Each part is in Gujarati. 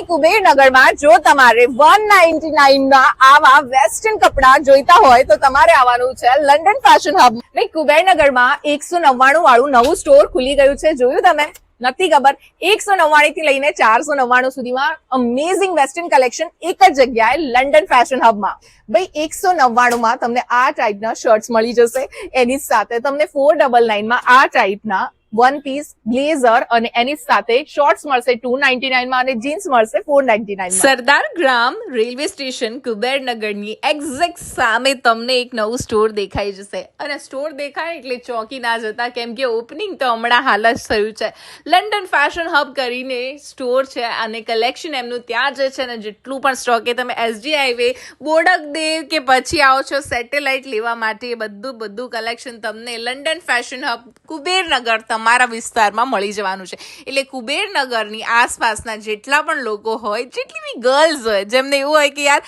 કુબેરનગરમાં જો તમારે 199 ના આવા વેસ્ટર્ન કપડા જોઈતા હોય તો તમારે આવવાનું છે લંડન ફેશન હબ. ભાઈ કુબેરનગરમાં 199 વાળું નવું સ્ટોર ખુલી ગયું છે. જોયું તમે? નથી ખબર? 199 થી લઈને 499 સુધીમાં અમેઝિંગ વેસ્ટર્ન કલેક્શન એક જ જગ્યાએ લંડન ફેશન હબમાં. ભાઈ 199 માં તમને આ ટાઈપના શર્ટ્સ મળી જશે. એની સાથે તમને 499 માં આ ટાઈપના વન પીસ બ્લેઝર અને એની સાથે શોર્ટ્સ મળશે 299 માં અને જીન્સ મળશે 499 માં. સરદાર ગ્રામ રેલવે સ્ટેશન કુબેરનગરની એક્ઝેક્ટ સામે તમને એક નવું સ્ટોર દેખાઈ જશે. અને સ્ટોર દેખાય એટલે ચોકી ના જતા, કેમ કે ઓપનિંગ તો હમણાં હાલ જ થયું છે. લંડન ફેશન હબ કરીને સ્ટોર છે અને કલેક્શન એમનું ત્યાં જ છે. અને જેટલું પણ સ્ટોક એ તમે એસજી હાઈવે બોડકદેવ કે પછી આવો છો સેટેલાઇટ લેવા માટે, બધું કલેક્શન તમને લંડન ફેશન હબ કુબેરનગર તમારા વિસ્તારમાં મળી જવાનું છે. એટલે કુબેરનગરની આસપાસના જેટલા પણ લોકો હોય, જેટલી બી ગર્લ્સ હોય, જેમને એવું હોય કે યાર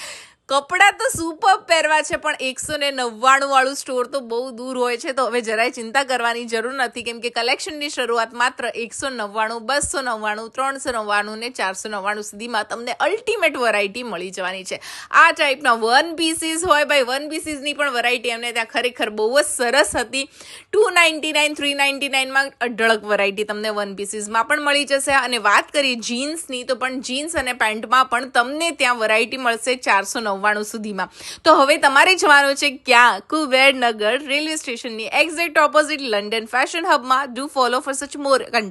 કપડાં તો સુપર પહેરવા છે પણ 199 વાળું સ્ટોર તો બહુ દૂર હોય છે, તો હવે જરાય ચિંતા કરવાની જરૂર નથી. કેમ કે કલેક્શનની શરૂઆત માત્ર 199, 299, 399 ને 499 સુધીમાં તમને અલ્ટિમેટ વેરાયટી મળી જવાની છે. આ ટાઈપના વન પીસીસ હોય, ભાઈ વન પીસીસની પણ વેરાયટી એમને ત્યાં ખરેખર બહુ જ સરસ હતી. 299, 399 માં અઢળક વેરાયટી તમને વન પીસીસમાં પણ મળી જશે. અને વાત કરીએ જીન્સની, તો પણ જીન્સ અને પેન્ટમાં પણ તમને ત્યાં વેરાયટી મળશે 499 સુધીમાં. તો હવે તમારે જવાનું છે ક્યાં? કુબેરનગર રેલવે સ્ટેશનની એક્ઝેક્ટ ઓપોઝિટ લંડન ફેશન હબમાં. Do follow for such more content.